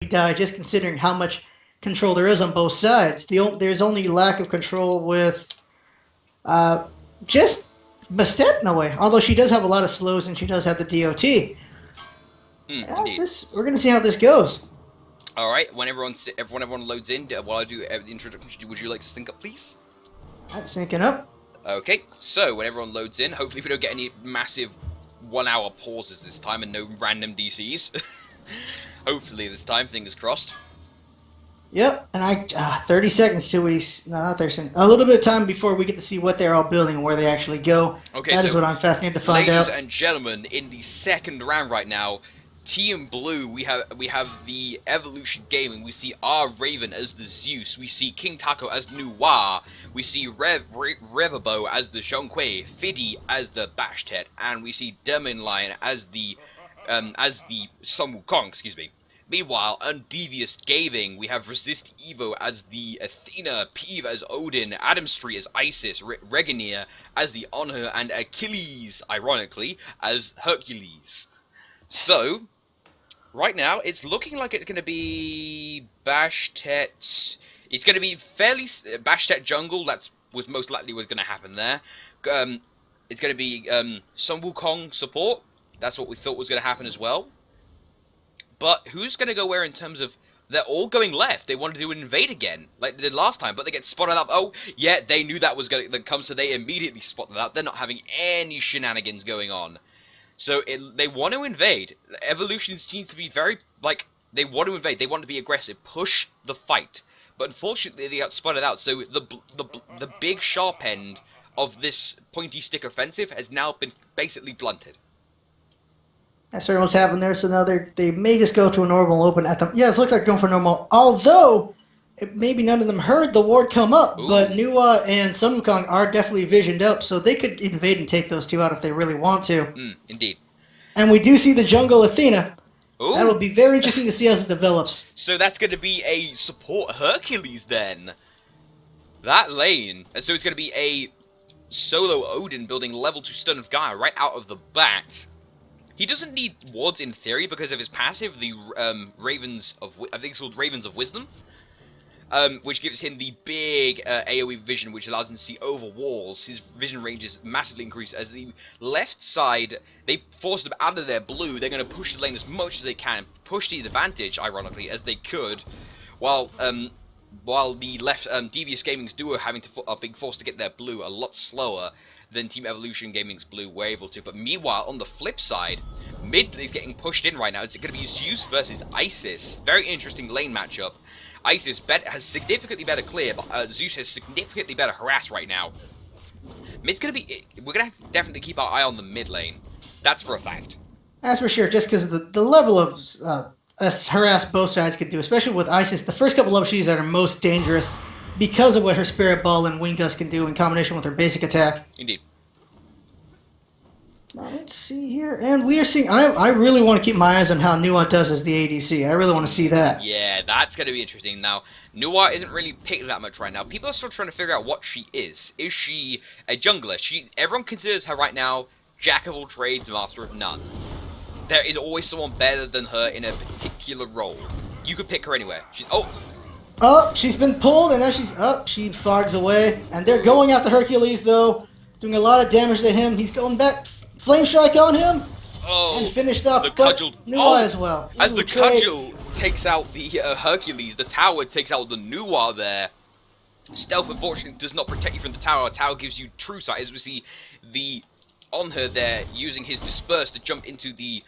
die, just considering how much control there is on both sides. There's only lack of control with uh, just Bastet in a way. Although she does have a lot of slows and she does have the DOT. Indeed. We're gonna see how this goes. All right. When everyone loads in, while I do the introduction, would you like to sync up, please? That's syncing up. Okay. So when everyone loads in, hopefully we don't get any massive 1-hour pauses this time and no random DCs. Hopefully this time, fingers crossed. Yep, and 30 seconds till we, no, not 30 seconds, a little bit of time before we get to see what they're all building and where they actually go. Okay, that is what I'm fascinated to find out. Ladies and gentlemen, in the second round right now, Team Blue, we have the Evolution Gaming. We see our Raven as the Zeus. We see King Taco as Noir. We see Reverbo as the Zhonghui, Fiddy as the Bashtet, and we see Demon Lion as the Sun Wukong. Excuse me. Meanwhile, on Devious Gaming, we have Resist Evo as the Athena, Peeve as Odin, Adam Street as Isis, Reginier as the Honor, and Achilles, ironically, as Hercules. So, right now, it's looking like it's going to be Bashtet. It's going to be fairly Bashtet Jungle. That's was most likely what's going to happen there. It's going to be Sun Wukong support. That's what we thought was going to happen as well. But who's going to go where in terms of... They're all going left. They wanted to invade again, like they did last time, but they get spotted up. Oh, yeah, they knew that was going to come, so they immediately spotted that. They're not having any shenanigans going on. So they want to invade. Evolution seems to be very, like, they want to invade. They want to be aggressive. Push the fight. But unfortunately, they got spotted out. So the big sharp end of this pointy stick offensive has now been basically blunted. That's sort of what's happened there. So now they may just go to a normal open at them. Yes, it looks like going for normal. Although, maybe none of them heard the ward come up. Ooh. But Nuwa and Sun Wukong are definitely visioned up. So they could invade and take those two out if they really want to. Indeed. And we do see the jungle Athena. Ooh. That'll be very interesting to see as it develops. So that's going to be a support Hercules then. That lane. And so it's going to be a solo Odin building level 2 stun of Gaia right out of the bat. He doesn't need wards in theory because of his passive, the Ravens of... I think it's called Ravens of Wisdom. Which gives him the big AoE vision, which allows him to see over walls. His vision range is massively increased. As the left side, they forced them out of their blue. They're going to push the lane as much as they can, push the advantage, ironically, as they could, while the left Devious Gaming's duo having a big force to get their blue a lot slower than Team Evolution Gaming's blue were able to. But meanwhile, on the flip side, mid is getting pushed in right now. It's going to be Zeus versus Isis. Very interesting lane matchup. Isis has significantly better clear, but Zeus has significantly better harass right now. Mid's gonna be... We're gonna have to definitely keep our eye on the mid lane. That's for a fact. That's for sure, just because the level of harass both sides could do, especially with Isis. The first couple of she's that are most dangerous because of what her Spirit Ball and Wing Gust can do in combination with her basic attack. Indeed. Now, let's see here. And we are seeing... I really want to keep my eyes on how Nuwa does as the ADC. I really want to see that. Yeah, that's going to be interesting. Now, Nuwa isn't really picked that much right now. People are still trying to figure out what she is. Is she a jungler? Everyone considers her right now Jack of all trades, master of none. There is always someone better than her in a particular role. You could pick her anywhere. Oh, she's been pulled, and now she's up. She fogs away. And they're going after Hercules, though. Doing a lot of damage to him. He's going back. Flame Strike on him. Oh, and finished up. The cudgel. Nuwa as well. As the cudgel takes out the Hercules, the tower takes out the Nuwa there. Stealth, unfortunately, does not protect you from the tower. The tower gives you true sight. As we see the on her there using his disperse to jump into the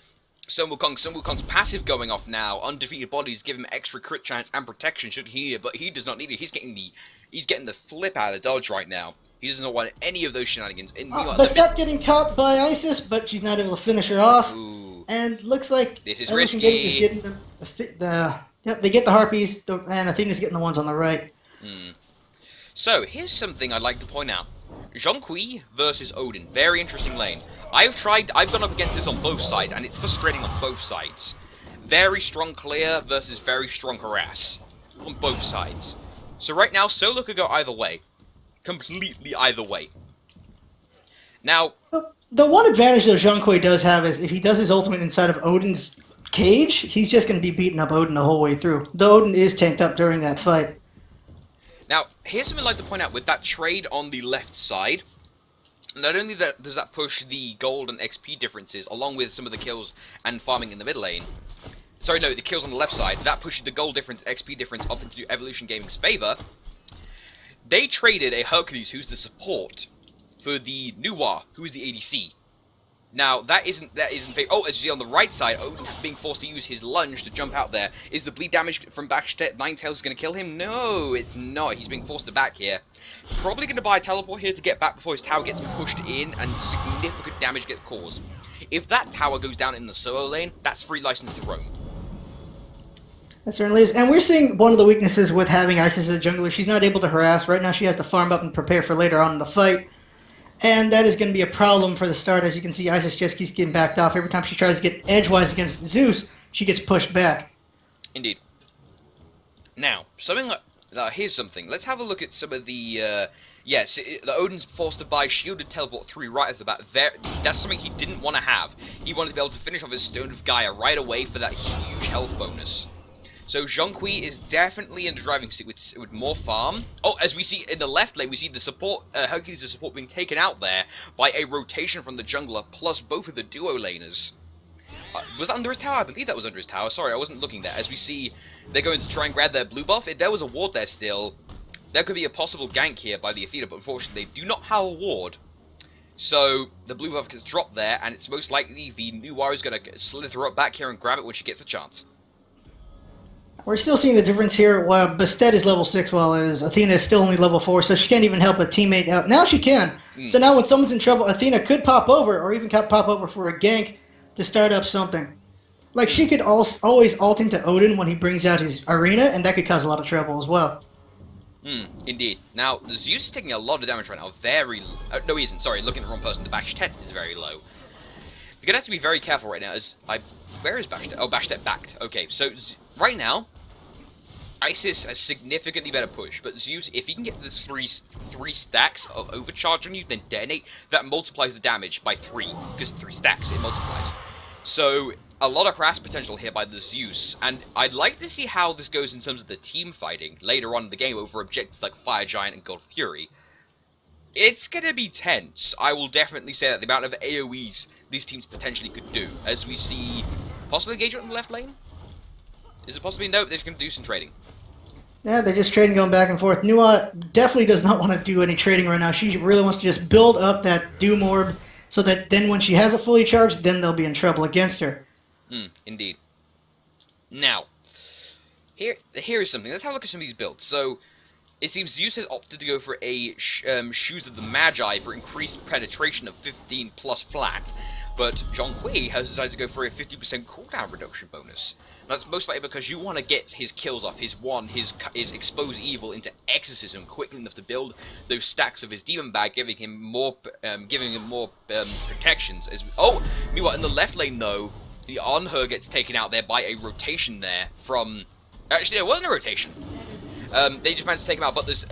Sun Wukong. Sun Wukong's passive going off now. Undefeated bodies give him extra crit chance and protection should he, but he does not need it. He's getting the flip out of dodge right now. He does not want any of those shenanigans. Bastet getting caught by Isis, but she's not able to finish her off. Ooh. And looks like this is risky. Is getting yep, they get the Harpies, and Athena's getting the ones on the right. So here's something I'd like to point out. Zhonghui versus Odin. Very interesting lane. I've gone up against this on both sides, and it's frustrating on both sides. Very strong clear versus very strong harass. On both sides. So right now, solo could go either way. Completely either way. Now, the one advantage that Zhonghui does have is if he does his ultimate inside of Odin's cage, he's just going to be beating up Odin the whole way through. Though Odin is tanked up during that fight. Now, here's something I'd like to point out with that trade on the left side. Not only does that push the gold and XP differences, along with some of the kills and farming in the mid lane. Sorry, no, the kills on the left side. That pushes the gold difference, XP difference up into Evolution Gaming's favor. They traded a Hercules, who's the support, for the Nuwa, who is the ADC. Now, that isn't oh, as you see on the right side, Odin being forced to use his lunge to jump out there. Is the bleed damage from backstep Ninetales going to kill him? No, it's not. He's being forced to back here. Probably going to buy a teleport here to get back before his tower gets pushed in and significant damage gets caused. If that tower goes down in the solo lane, that's free license to roam. That certainly is. And we're seeing one of the weaknesses with having Isis as a jungler. She's not able to harass. Right now she has to farm up and prepare for later on in the fight. And that is going to be a problem for the start. As you can see, Isis just keeps getting backed off. Every time she tries to get edgewise against Zeus, she gets pushed back. Indeed. Now, here's something. Let's have a look at some of the... yes, the Odin's forced to buy Shielded Teleport 3 right off the bat. That's something he didn't want to have. He wanted to be able to finish off his Stone of Gaia right away for that huge health bonus. So Zhonghui is definitely in the driving seat with more farm. Oh, as we see in the left lane, we see the support, Hercules' support being taken out there by a rotation from the jungler, plus both of the duo laners. Was that under his tower? I believe that was under his tower. Sorry, I wasn't looking there. As we see, they're going to try and grab their blue buff. If there was a ward there still, there could be a possible gank here by the Athena, but unfortunately they do not have a ward. So the blue buff gets dropped there, and it's most likely the new warrior is going to slither up back here and grab it when she gets the chance. We're still seeing the difference here. While Bastet is level 6, while Athena is still only level 4, so she can't even help a teammate out. Now she can. So now when someone's in trouble, Athena could pop over, or even pop over for a gank to start up something. Like, she could always ult into Odin when he brings out his arena, and that could cause a lot of trouble as well. Indeed. Now, the Zeus is taking a lot of damage right now. Very no, he isn't. Sorry, looking at the wrong person. The Bastet is very low. You're going to have to be very careful right now. Where is Bastet? Oh, Bastet backed. Okay, so right now, Isis has significantly better push, but Zeus, if he can get the three stacks of overcharge on you, then detonate, that multiplies the damage by 3, because 3 stacks, it multiplies. So, a lot of harass potential here by the Zeus, and I'd like to see how this goes in terms of the team fighting later on in the game over objectives like Fire Giant and Gold Fury. It's gonna be tense. I will definitely say that the amount of AoEs these teams potentially could do, as we see possibly engagement on the left lane? Is it possibly? No, they're just going to do some trading. Yeah, they're just trading, going back and forth. Nua definitely does not want to do any trading right now. She really wants to just build up that Doom Orb so that then when she has it fully charged, then they'll be in trouble against her. Indeed. Now, here is something. Let's have a look at some of these builds. So, it seems Zeus has opted to go for a Shoes of the Magi for increased penetration of 15 plus flat, but Zhonghui has decided to go for a 50% cooldown reduction bonus. That's most likely because you want to get his kills off, his Expose Evil into Exorcism quickly enough to build those stacks of his Demon Bag, giving him more protections. Meanwhile, in the left lane though, the Anhur gets taken out there by a rotation there from... Actually, there wasn't a rotation. They just managed to take him out, but there's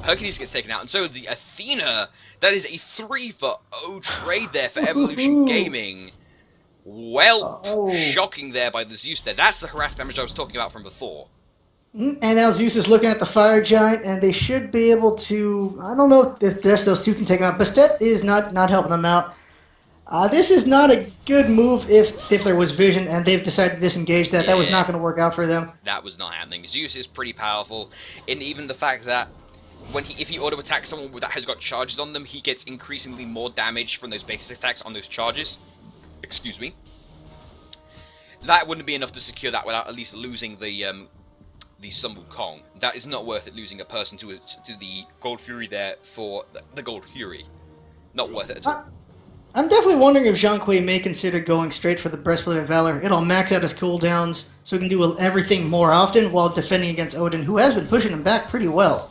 Hercules gets taken out, and so the Athena, that is a 3 for 0 trade there for Evolution Gaming. Well, shocking there by the Zeus there. That's the harass damage I was talking about from before. And now Zeus is looking at the Fire Giant, and they should be able to... I don't know if those two can take him out. Bastet is not helping them out. This is not a good move if there was vision, and they've decided to disengage that. Yeah. That was not going to work out for them. That was not happening. Zeus is pretty powerful, and even the fact that if he auto-attacks someone that has got charges on them, he gets increasingly more damage from those basic attacks on those charges. Excuse me. That wouldn't be enough to secure that without at least losing the Sun Wukong. That is not worth it, losing a person to the Gold Fury there for the Gold Fury. Not worth it at all. I'm definitely wondering if Zhang Kui may consider going straight for the Breastplate of Valor. It'll max out his cooldowns, so he can do everything more often while defending against Odin, who has been pushing him back pretty well.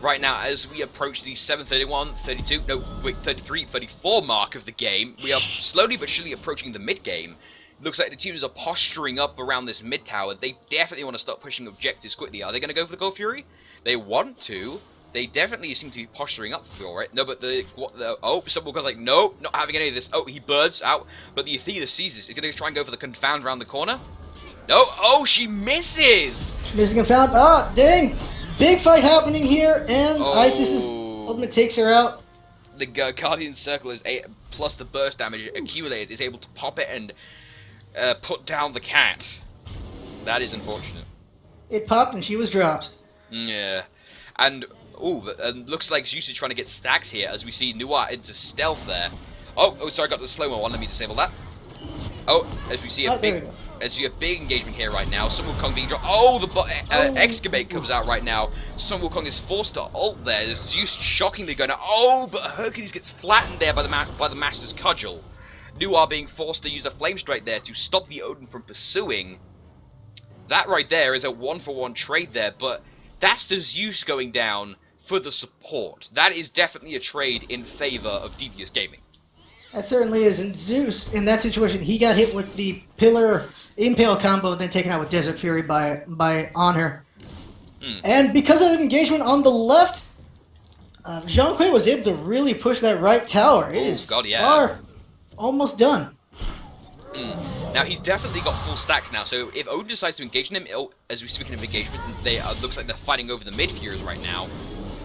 Right now, as we approach the 7:31, 32, no, wait, 33, 34 mark of the game, we are slowly but surely approaching the mid-game. Looks like the teams are posturing up around this mid-tower. They definitely want to start pushing objectives quickly. Are they going to go for the Gold Fury? They want to. They definitely seem to be posturing up for it. No, but Sun Wukong's like, no, not having any of this. Oh, he birds out, but the Athena sees this. He's gonna try and go for the confound around the corner. No, oh, she misses. She's missing confound. Ah, dang! Big fight happening here, and Oh. Isis's ultimate takes her out. The Guardian Circle is plus the burst damage accumulated is able to pop it and put down the cat. That is unfortunate. It popped and she was dropped. Yeah, and looks like Zeus is trying to get stacks here as we see Noir into stealth there. Oh, sorry, got the slow-mo one. Let me disable that. Oh, as we see a big engagement here right now. Sun Wukong being dropped. Oh, the excavate comes out right now. Sun Wukong is forced to ult there. Zeus shockingly going out. Oh, but Hercules gets flattened there by the Master's Cudgel. Noir being forced to use the Flame Strike there to stop the Odin from pursuing. That right there is a 1-for-1 trade there, but that's the Zeus going down for the support. That is definitely a trade in favor of DVS Gaming. That certainly is. And Zeus, in that situation, he got hit with the Pillar Impale combo, then taken out with Desert Fury by Honor. And because of the engagement on the left, Zhang Kui was able to really push that right tower. It is far, almost done. Now, he's definitely got full stacks now, so if Odin decides to engage him, as we're speaking of engagements, they looks like they're fighting over the mid-Furies right now.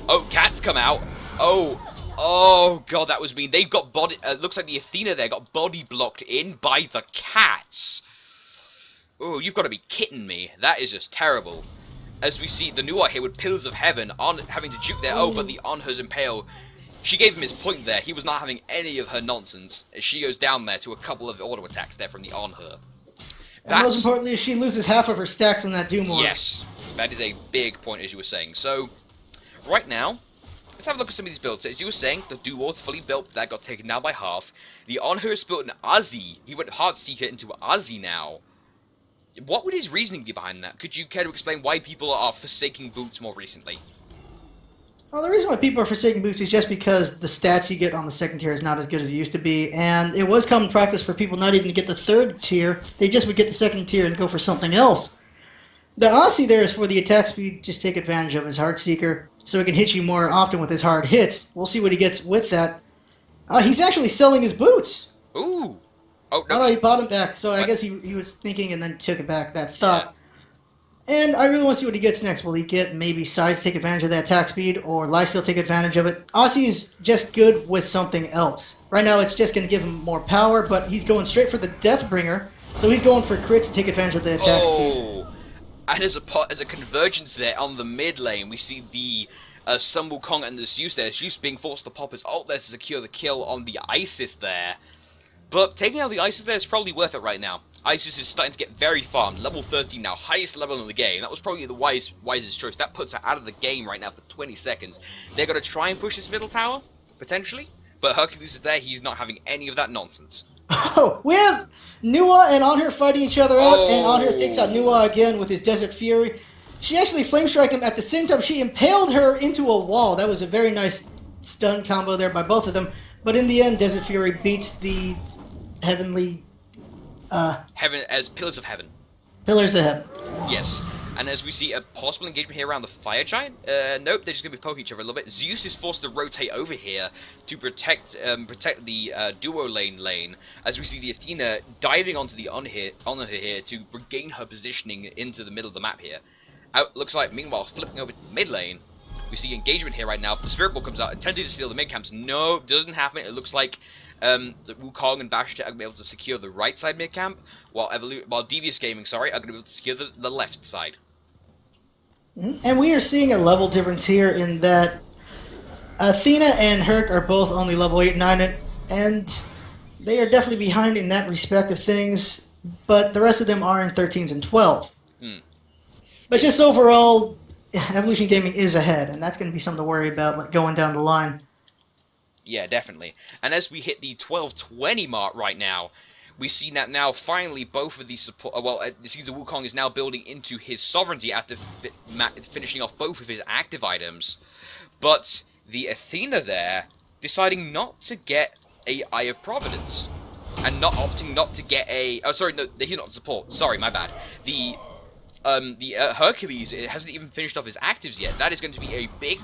Oh, cats come out. Oh god, that was mean. They've got body... looks like the Athena there got body blocked in by the cats. Oh, you've got to be kidding me. That is just terrible. As we see the Noir here with Pillars of Heaven on having to juke there. Oh, but the Onher's Impale... She gave him his point there. He was not having any of her nonsense. As she goes down there to a couple of auto attacks there from the Onher. And most importantly, she loses half of her stacks on that Doom Orb. Yes, that is a big point, as you were saying. So, right now, let's have a look at some of these builds. As you were saying, the Doom Orb's fully built. That got taken down by half. The Onher is built in Azzi. He went Heartseeker into Azzi now. What would his reasoning be behind that? Could you care to explain why people are forsaking boots more recently? Well, the reason why people are forsaking boots is just because the stats you get on the second tier is not as good as it used to be, and it was common practice for people not even to get the third tier. They just would get the second tier and go for something else. The Aussie there is for the attack speed. Just take advantage of his Heartseeker, so he can hit you more often with his hard hits. We'll see what he gets with that. He's actually selling his boots. Ooh. Oh, no. Oh, no, he bought them back, so I guess he was thinking and then took it back, that thought. Yeah. And I really want to see what he gets next. Will he get maybe Size take advantage of that attack speed, or Lifesteal take advantage of it? Aussie's just good with something else. Right now it's just going to give him more power, but he's going straight for the Deathbringer, so he's going for crits to take advantage of the attack speed. And as a convergence there on the mid lane, we see the Sun Wukong and the Zeus there. Zeus being forced to pop his ult there to secure the kill on the Isis there. But taking out the Isis there is probably worth it right now. Isis is starting to get very farmed. Level 13 now, highest level in the game. That was probably the wisest choice. That puts her out of the game right now for 20 seconds. They're going to try and push this middle tower, potentially. But Hercules is there. He's not having any of that nonsense. Oh, we have Nua and Onher fighting each other out, and Onher takes out Nua again with his Desert Fury. She actually flame strike him at the same time. She impaled her into a wall. That was a very nice stun combo there by both of them. But in the end, Desert Fury beats the heavenly... as Pillars of Heaven. Pillars of Heaven. Yes. And as we see a possible engagement here around the Fire Giant, nope, they're just going to be poking each other a little bit. Zeus is forced to rotate over here to protect the duo lane, as we see the Athena diving onto the Honor here to regain her positioning into the middle of the map here. Looks like, meanwhile, flipping over to the mid lane, we see engagement here right now. The Spirit Ball comes out, attempting to steal the mid camps. No, doesn't happen. It looks like the Wukong and Bastet are going to be able to secure the right side mid camp, while DVS Gaming, are going to be able to secure the left side. And we are seeing a level difference here in that Athena and Herc are both only level 8 and 9, and they are definitely behind in that respect of things, but the rest of them are in 13s and 12. But just overall, Evolution Gaming is ahead, and that's going to be something to worry about like, going down the line. Yeah, definitely. And as we hit the 12:20 mark right now, we see that now finally both of these support. It seems the Wukong is now building into his sovereignty after finishing off both of his active items. But the Athena there deciding not to get a Eye of Providence and opting not to get a. Oh, sorry, no, he's not support. Sorry, my bad. The the Hercules, it hasn't even finished off his actives yet. That is going to be a big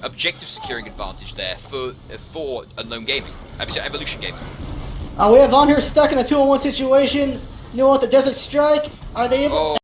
objective securing advantage there for Unknown Gaming. I mean, Evolution Gaming. We have Von here stuck in a 2-on-1 situation. You know what? The Desert Strike. Are they able? Oh.